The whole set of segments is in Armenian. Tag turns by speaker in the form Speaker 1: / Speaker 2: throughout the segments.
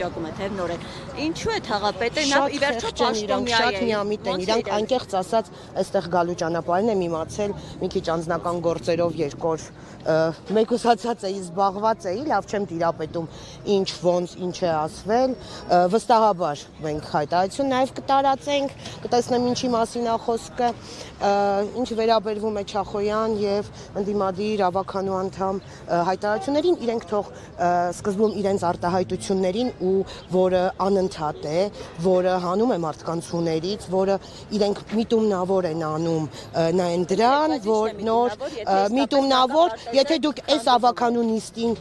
Speaker 1: վիճակում է, թե նորեն։ Ինչու է թաղապետը նա ի վերջո
Speaker 2: պաշտոնյա է։ Շատ միամիտ են, իրանք անկեղծ ասած այստեղ գալու ճանապարհին եմ իմացել, մի քիչ անձնական գործերով երկու մեկուսացած էի, զբաղված էի, լավ չեմ տիրապետում ինչ ոնց ինչ է ասվել, վստահաբար մենք հայտարարություն նաև կտարածենք, կտեսնեմ ինչի մասին է խոսքը, ինչ վերաբերվում է Չախոյան եւ ընդդիմադիր ավականու անդամ հայտարարություններին, իրենք թող սկզբում իրենց արտահայտություններին ու որը անընդհատ է, որը հանում է մարդկանց հուներից, որը իրենք միտումնավոր են անում նայեն դրան, որ նոր միտումնավոր, եթե դուք այս ավականու նիստին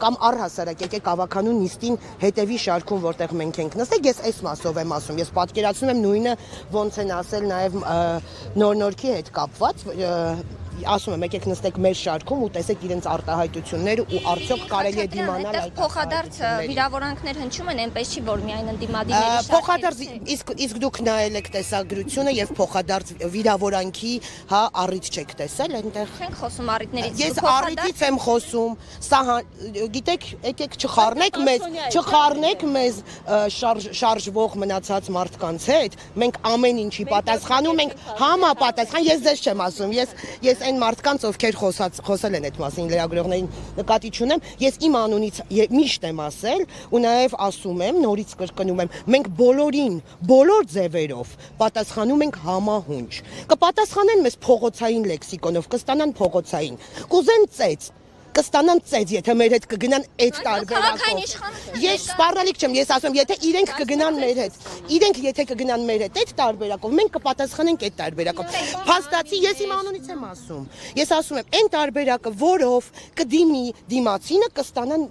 Speaker 2: կամ առհասարակ եկեք ավականու նիստին հետևի շարքում, որտեղ մենք ենք նստել, ես այս մասով եմ ասում, ես պատկերացնում եմ նույնը ոնց են ասել նաև նոր-նորքի հետ կապված, ասում եմ, եկեք նստեք մեր շարքում ու տեսեք իրենց արտահայտությունները ու արդյոք կարելի է դիմանալ այդ
Speaker 3: փոխադարձ վիրավորանքներ հնչում են, այնպես չի, որ միայն ընդդիմադիրների
Speaker 2: փոխադարձ իսկ դուք նայել եք տեսագրությունը եւ փոխադարձ վիրավորանքի, հա, առիթ չեք տեսել այնտեղ։
Speaker 3: Չենք խոսում առիթներից։
Speaker 2: Ես առիթից եմ խոսում, սա գիտեք, եկեք չխառնեք մեզ շարժվող մնացած մարդկանց հետ, մենք ամեն ինչի պատասխանում ենք համապատասխան, ես ձեզ չեմ ասում, ես այն մարդկանց, ովքեր խոսել են այդ մասին լրագրողներին նկատի չունեմ, ես իմ անունից միշտ եմ ասել ու նաև ասում եմ, նորից կրկնում եմ, մենք բոլորին, բոլոր ձևերով պատասխանում ենք համահունչ։ Կպատասխանեն մեզ փողոցային լեքսիկոնով, կստանան փողոցային, կուզեն ծեծ, կստանան ծեծ, եթե մեր հետ կգնան այդ տարբերակով։ Ես սպառնալիք չեմ, ես ասում եմ, եթե իրենք կգնան մեր հետ, իրենք եթե կգնան մեր հետ այդ տարբերակով, մենք կպատասխանենք այդ տարբերակով։ Փաստացի ես իմ անունից եմ ասում։ Ես ասում եմ, այն տարբերակը, որով կդիմի դիմացինը, կստանան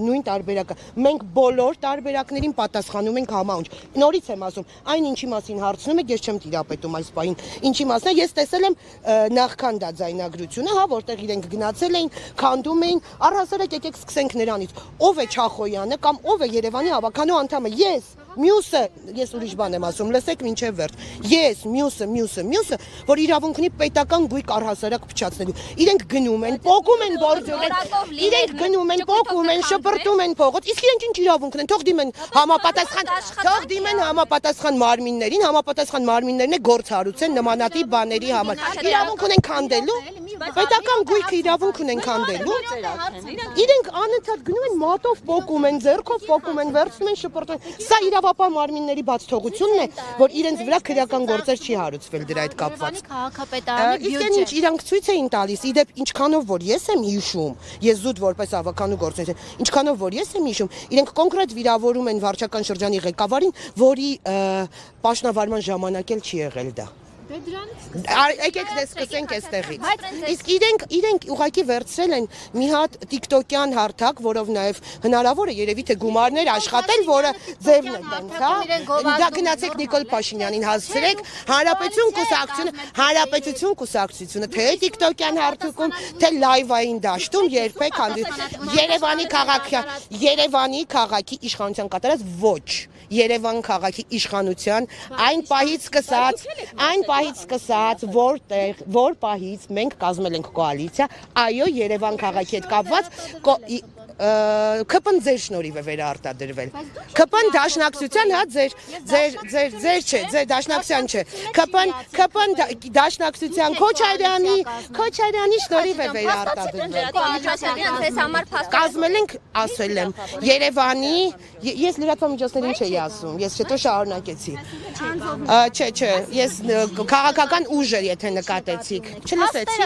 Speaker 2: նույն տարբերակը։ Մենք բոլոր տարբերակներին պատասխանում ենք համահունչ։ Նորից եմ ասում, այն ինչի մասին հարցնում եք, ես չեմ տիրապետում այս պահին։ Ինչի մասն է, ես տեսել եմ նախքան դա ձայնագրությունը, հա, որտեղ իրենք գնացել էին, քանդում էին, առհասարակ եկեք սկսենք նրանից, ով է Չախոյանը կամ ով է Երևանի ավականու անդամը, ես, մյուսը, ես ուրիշ բան եմ ասում, լսեք մինչև վերջ, ես, մյուսը, որ իրավունք ունի պետական գույք առհասարակ փչացնելու, իրենք գնում են, պոկում են բորջորեն, իրենք գնում են, պոկում են, շպրտում են փողոց, իսկ իրենք ինչ իրավունք ունեն, թող դիմեն համապատասխան մարմիններին, համապատասխան մարմիններն է գործառույց նմանատիպ բաների համար, իրավունք ունեն քանդելու, պետական գույքը իրավունք ունեն քանդելու, իրենք անընդհատ գնում են մատով պոկում են, ձեռքով պոկում են, վերցնում են, շպրտում են, սա իրավապահ մարմինների բացթողությունն է, որ իրենց վրա քրեական գործեր չի հարուցվել դրա հետ կապված։ Իսկ այն ինչ իրանք ցույց էին տալիս, իդեպ ինչքանով որ ես եմ հիշում, ես զուտ որպես ավականու գործընկեր, ինչքանով որ ես եմ հիշում, իրենք կոնկրետ վիրավորում են վարչական շրջանի ղեկավարին, որի պաշտոնավարման ժամանակ էլ չի եղել դա։ Եկեք սկսենք այստեղից։ Իսկ իրենք ուղղակի վերցրել են մի հատ տիկտոկյան հարթակ, որով նաև հնարավոր է երևի թե գումարներ աշխատել, որը ձևն է տենց, հա։ Դա գնացեք Նիկոլ Փաշինյանին հասցրեք, Հանրապետություն կուսակցությունը, թե տիկտոկյան հարթակում, թե լայվային դաշտում երբեք Երևանի քաղաքի իշխանության կատարած ոչ, Երևան քաղաքի իշխանության այն պահից սկսած, որ պահից մենք կազմել ենք կոալիցիա, այո, Երևան քաղաքի հետ կապված ԿՊ-ն ձեր շնորհիվ է վերարտադրվել։ ԿՊ-ն դաշնակցության, հա, ձեր չէ, ձեր դաշնակցության չէ։ ԿՊ-ն դաշնակցության Քոչարյանի շնորհիվ է վերարտադրվել։ Կազմել ենք, ասել եմ, Երևանի, ես լրատվամիջոցներին չէի ասում, ես հետո շարունակեցի։ Չէ, ես քաղաքական ուժ էր, եթե նկատեցիք։ Չլսեցի։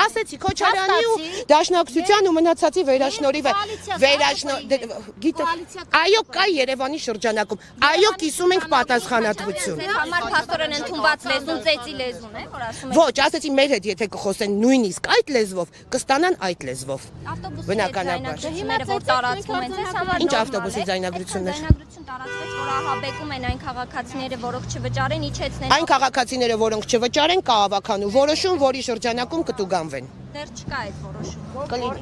Speaker 2: Ասեցի Քոչարյանի ու դաշնակցության ու մնացածի վերաշնորհիվ է։ Այո, կա Երևանի շրջանակում, այո, կիսում ենք պատասխանատվություն։
Speaker 3: Համար փաստորեն ընդունված լեզուն ծեծի լեզուն է, որ ասում եք։
Speaker 2: Ոչ, ասեցի մեր հետ եթե կխոսեն նույնիսկ այդ լեզվով, կստանան այդ լեզվով։ Բնականաբար։
Speaker 3: Որ տարածվում են ձեզ համար։
Speaker 2: Ինչ ավտոբուսի ձայնագրություններ։
Speaker 3: Ձայնագրություն տարածվեց, որ ահաբեկում են այն քաղաքացիները, որոնք չվճարեն, իջեցնեն։
Speaker 2: Այն քաղաքացիները, որոնք չվճարեն, կա ավականու որոշում, որի շրջանակում կտուգանվեն։
Speaker 3: Դեռ չկա այդ որոշում։
Speaker 2: Կլինի։